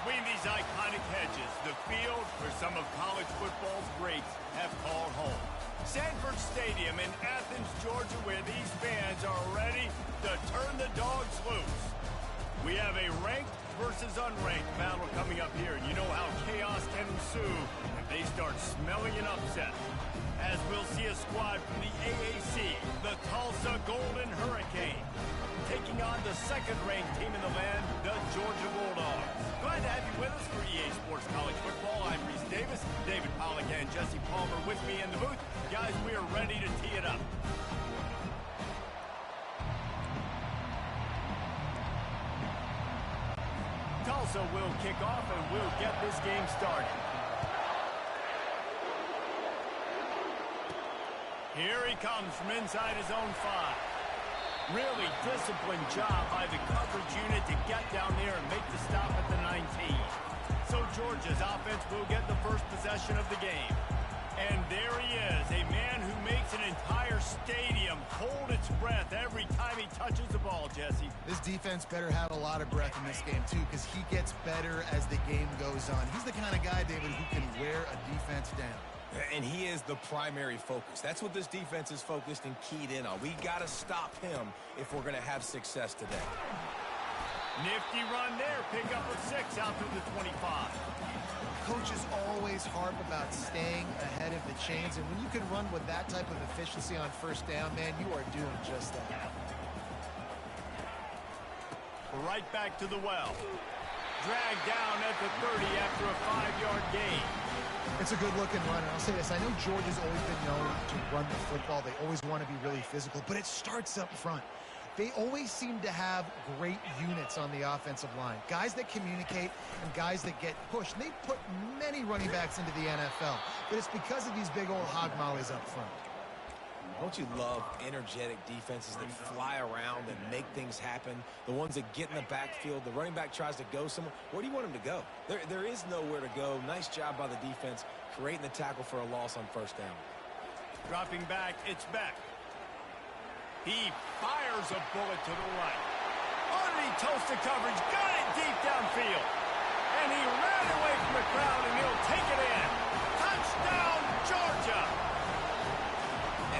Between these iconic hedges, the field where some of college football's greats have called home. Sanford Stadium in Athens, Georgia, where these fans are ready to turn the dogs loose. We have a ranked versus unranked battle coming up here, and you know how chaos can ensue if they start smelling an upset. As we'll see a squad from the AAC, the Tulsa Golden Hurricane, taking on the second-ranked team in the land, the Georgia Bulldogs. Glad to have you with us for EA Sports College Football. I'm Reese Davis, David Pollack and Jesse Palmer with me in the booth. Guys, we are ready to tee it up. Tulsa will kick off and we'll get this game started. Here he comes from inside his own 5. Really disciplined job by the coverage unit to get down there and make the stop at the 19. So Georgia's offense will get the first possession of the game. And there he is, a man who makes an entire stadium hold its breath every time he touches the ball, Jesse. This defense better have a lot of breath in this game, too, because he gets better as the game goes on. He's the kind of guy, David, who can wear a defense down. And he is the primary focus. That's what this defense is focused and keyed in on. We got to stop him if we're going to have success today. Nifty run there. Pick up of 6 out through the 25. Coaches always harp about staying ahead of the chains, and when you can run with that type of efficiency on first down, man, you are doing just that. Right back to the well. Dragged down at the 30 after a 5-yard gain. It's a good-looking run, and I'll say this. I know Georgia's always been known to run the football. They always want to be really physical, but it starts up front. They always seem to have great units on the offensive line. Guys that communicate and guys that get pushed. And they put many running backs into the NFL, but it's because of these big old hog mollies up front. Don't you love energetic defenses that fly around and make things happen? The ones that get in the backfield, the running back tries to go somewhere. Where do you want him to go? There is nowhere to go. Nice job by the defense creating the tackle for a loss on first down. Dropping back, it's Beck. He fires a bullet to the right. Underneath Tulsa coverage, got it deep downfield. And he ran away from the crowd, and he'll take it in. Touchdown, Georgia!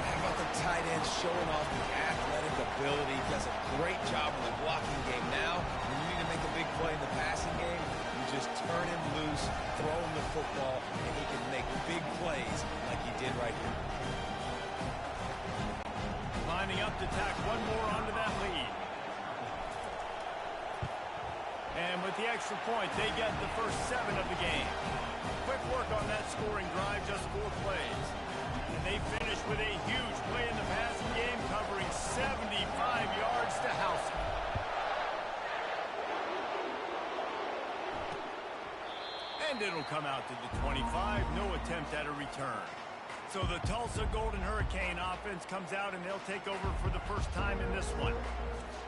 And how about the tight end showing off the athletic ability? Does a great job in the blocking game. Now, when you need to make a big play in the passing game, you just turn him loose, throw him the football, and he can make big plays like he did right here. Lining up to tack one more onto that lead. And with the extra point, they get the first 7 of the game. Quick work on that scoring drive, just 4 plays. And they finish with a huge play in the passing game, covering 75 yards to house it. And it'll come out to the 25, no attempt at a return. So the Tulsa Golden Hurricane offense comes out, and they'll take over for the first time in this one.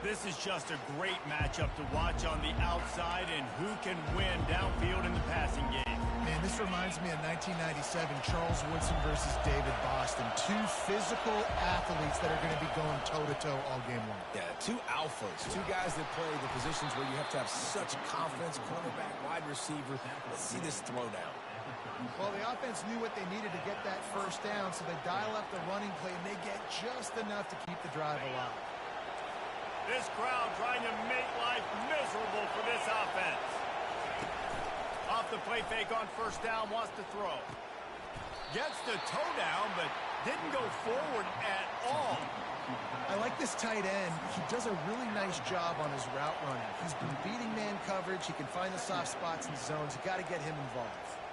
This is just a great matchup to watch on the outside, and who can win downfield in the passing game. Man, this reminds me of 1997, Charles Woodson versus David Boston. 2 physical athletes that are going to be going toe-to-toe all game long. Yeah, 2 alphas, 2 guys that play the positions where you have to have such confidence, cornerback, wide receiver. Let's see this throwdown. Well, the offense knew what they needed to get that first down, so they dial up the running play, and they get just enough to keep the drive alive. This crowd trying to make life miserable for this offense. Off the play fake on first down, wants to throw. Gets the toe down, but didn't go forward at all. I like this tight end. He does a really nice job on his route running. He's been beating man coverage. He can find the soft spots in the zones. You got to get him involved.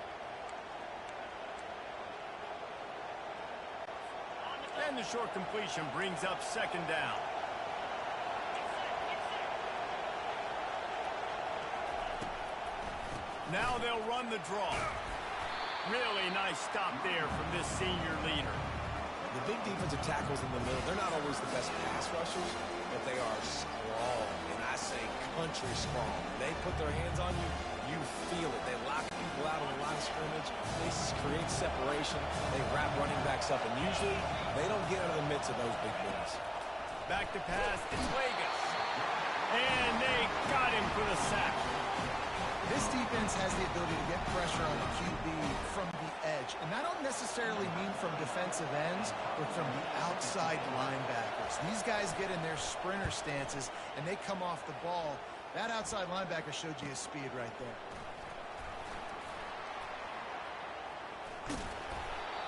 And the short completion brings up second down. Now they'll run the draw. Really nice stop there from this senior leader. The big defensive tackles in the middle, they're not always the best pass rushers, but they are strong, and I say country strong. They put their hands on you, you feel it. They lock people out on the line of scrimmage. They create separation. They wrap running backs up, and usually they don't get out of the midst of those big boys. Back to pass, it's Vegas. And they got him for the sack. This defense has the ability to get pressure on the QB from the edge. And that don't necessarily mean from defensive ends, but from the outside linebackers. These guys get in their sprinter stances, and they come off the ball. That outside linebacker showed you his speed right there.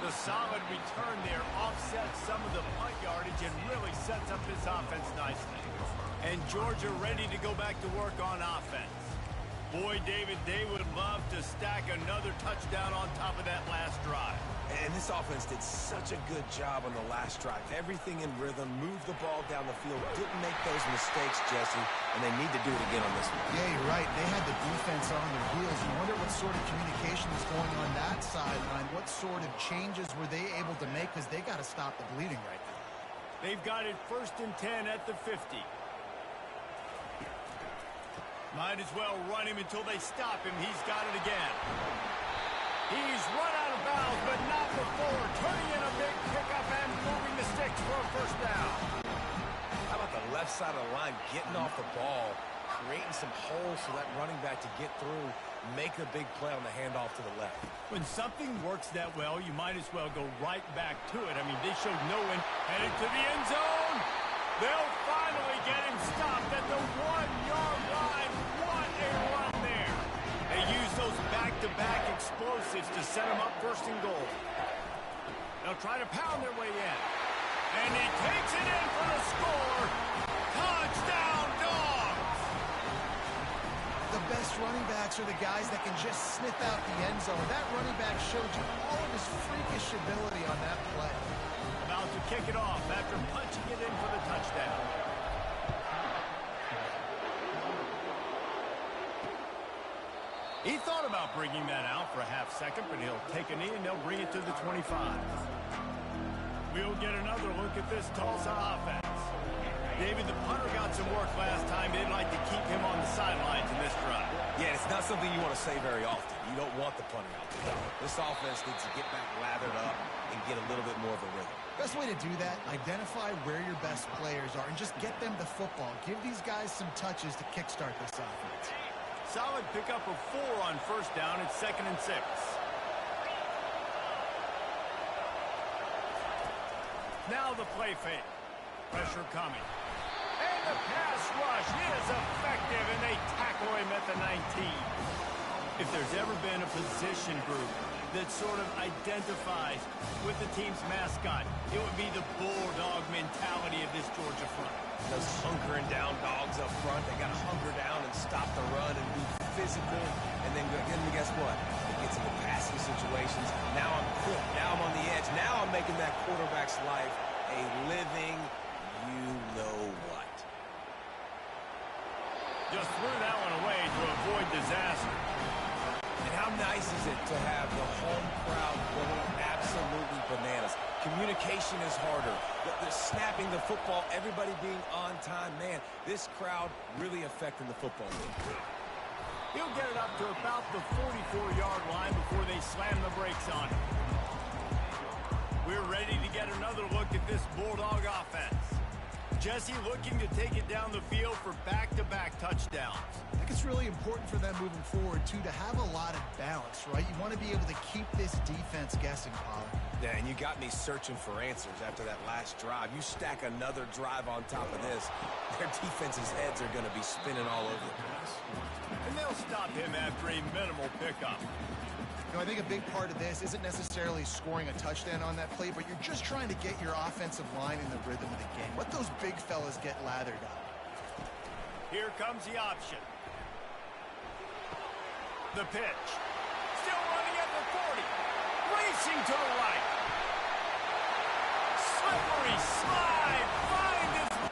The solid return there offsets some of the punt yardage and really sets up this offense nicely. And Georgia ready to go back to work on offense. Boy, David, they would love to stack another touchdown on top of that last drive. And this offense did such a good job on the last drive. Everything in rhythm, moved the ball down the field, didn't make those mistakes, Jesse, and they need to do it again on this one. Yeah, you're right. They had the defense on their heels. You wonder what sort of communication is going on that sideline. What sort of changes were they able to make, because they got to stop the bleeding right now. They've got it 1st and 10 at the 50. Might as well run him until they stop him. He's got it again. He's run out of bounds, but not before turning in a big pickup and moving the sticks for a 1st down. How about the left side of the line getting off the ball, creating some holes for that running back to get through, make a big play on the handoff to the left. When something works that well, you might as well go right back to it. I mean, they showed no one headed to the end zone. They'll finally get him stopped at the 1-yard line. What a run there. They use those back-to-back explosives to set him up 1st and goal. They'll try to pound their way in. And he takes it in for the score. Touchdown, Dogs! The best running backs are the guys that can just sniff out the end zone. That running back showed you all of his freakish ability on that play. About to kick it off after punching it in for the touchdown. He thought about bringing that out for a half-second, but he'll take a knee and they'll bring it to the 25. We'll get another look at this Tulsa offense. David, the punter got some work last time. They'd like to keep him on the sidelines in this drive. Yeah, it's not something you want to say very often. You don't want the punter out there. This offense needs to get back lathered up and get a little bit more of a rhythm. Best way to do that, identify where your best players are and just get them the football. Give these guys some touches to kickstart this offense. Solid pickup of 4 on 1st down. It's 2nd and 6. Now the play fake. Pressure coming. And the pass rush is effective, and they tackle him at the 19. If there's ever been a position group that sort of identifies with the team's mascot, it would be the bulldog mentality of this Georgia front. Those hunkering down dogs up front, they got to hunker down and stop the run and be physical. And then guess what? It gets into passing situations. Now I'm quick. Now I'm on the edge. Now I'm making that quarterback's life a living you-know-what. Just threw that one away to avoid disaster. And how nice is it to have the home crowd going absolutely bananas? Communication is harder. The snapping the football, everybody being on time. Man, this crowd really affecting the football game. He'll get it up to about the 44-yard line before they slam the brakes on him. We're ready to get another look at this Bulldog offense. Jesse looking to take it down the field for back-to-back touchdowns. I think it's really important for them moving forward, too, to have a lot of balance, right? You want to be able to keep this defense guessing, Pollard. Yeah, and you got me searching for answers after that last drive. You stack another drive on top of this, their defense's heads are going to be spinning all over the place. And they'll stop him after a minimal pickup. You know, I think a big part of this isn't necessarily scoring a touchdown on that play, but you're just trying to get your offensive line in the rhythm of the game. Let those big fellas get lathered up. Here comes the option. The pitch. Still running at the 40. Racing to the right. Slippery slide. Find his...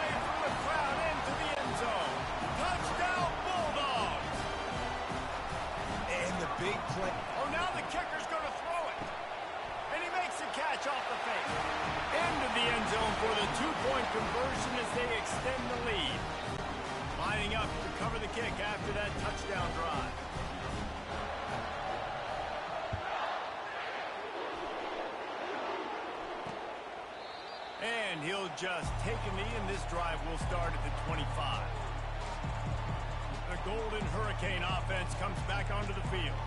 Away from the crowd into the end zone. Touchdown, Bulldogs! touchdown drive. And he'll just take a knee, and this drive will start at the 25. The Golden Hurricane offense comes back onto the field.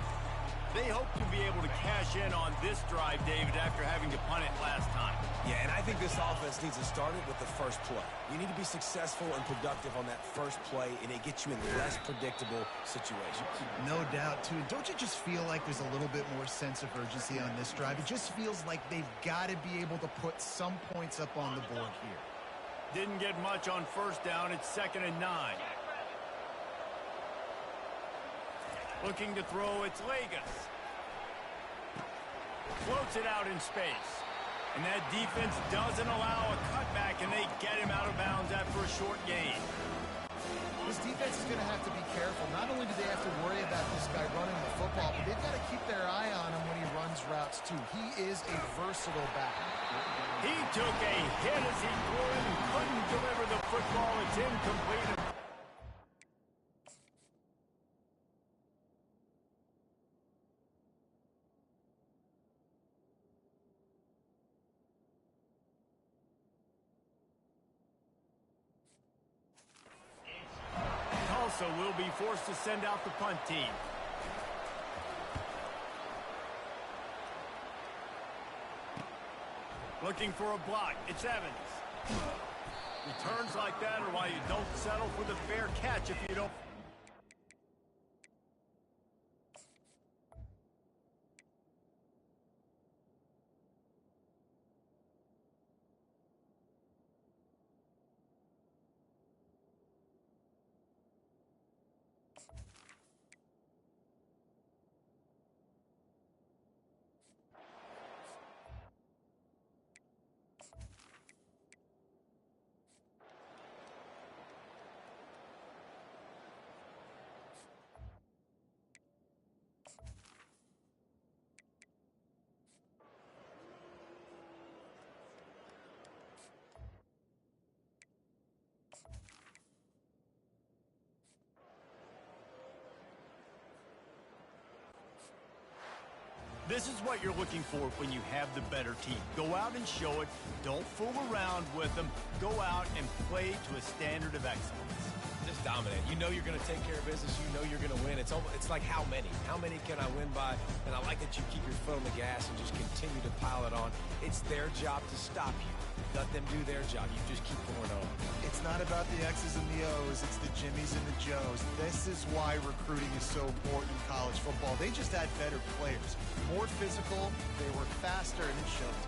They hope to be able to cash in on this drive, David, after having to punt it last time. Yeah, and I think this offense needs to start it with the first play. You need to be successful and productive on that first play, and it gets you in less predictable situations. No doubt, too. Don't you just feel like there's a little bit more sense of urgency on this drive? It just feels like they've got to be able to put some points up on the board here. Didn't get much on first down. It's 2nd and 9. Looking to throw, it's Vegas. Floats it out in space. And that defense doesn't allow a cutback, and they get him out of bounds after a short gain. This defense is going to have to be careful. Not only do they have to worry about this guy running the football, but they've got to keep their eye on him when he runs routes, too. He is a versatile back. He took a hit as he threw it and couldn't deliver the football. It's incomplete. Tulsa will be forced to send out the punt team. Looking for a block. It's Evans. Returns like that are why you don't settle for the fair catch if you don't. This is what you're looking for when you have the better team. Go out and show it. Don't fool around with them. Go out and play to a standard of excellence. Just dominate. You know you're going to take care of business. You know you're going to win. It's like how many? How many can I win by? And I like that you keep your foot on the gas and just continue to pile it on. It's their job to stop you. Let them do their job. You just keep going on. It's not about the X's and the O's. It's the Jimmies and the Joes. This is why recruiting is so important in college football. They just had better players. More physical. They were faster, and it showed.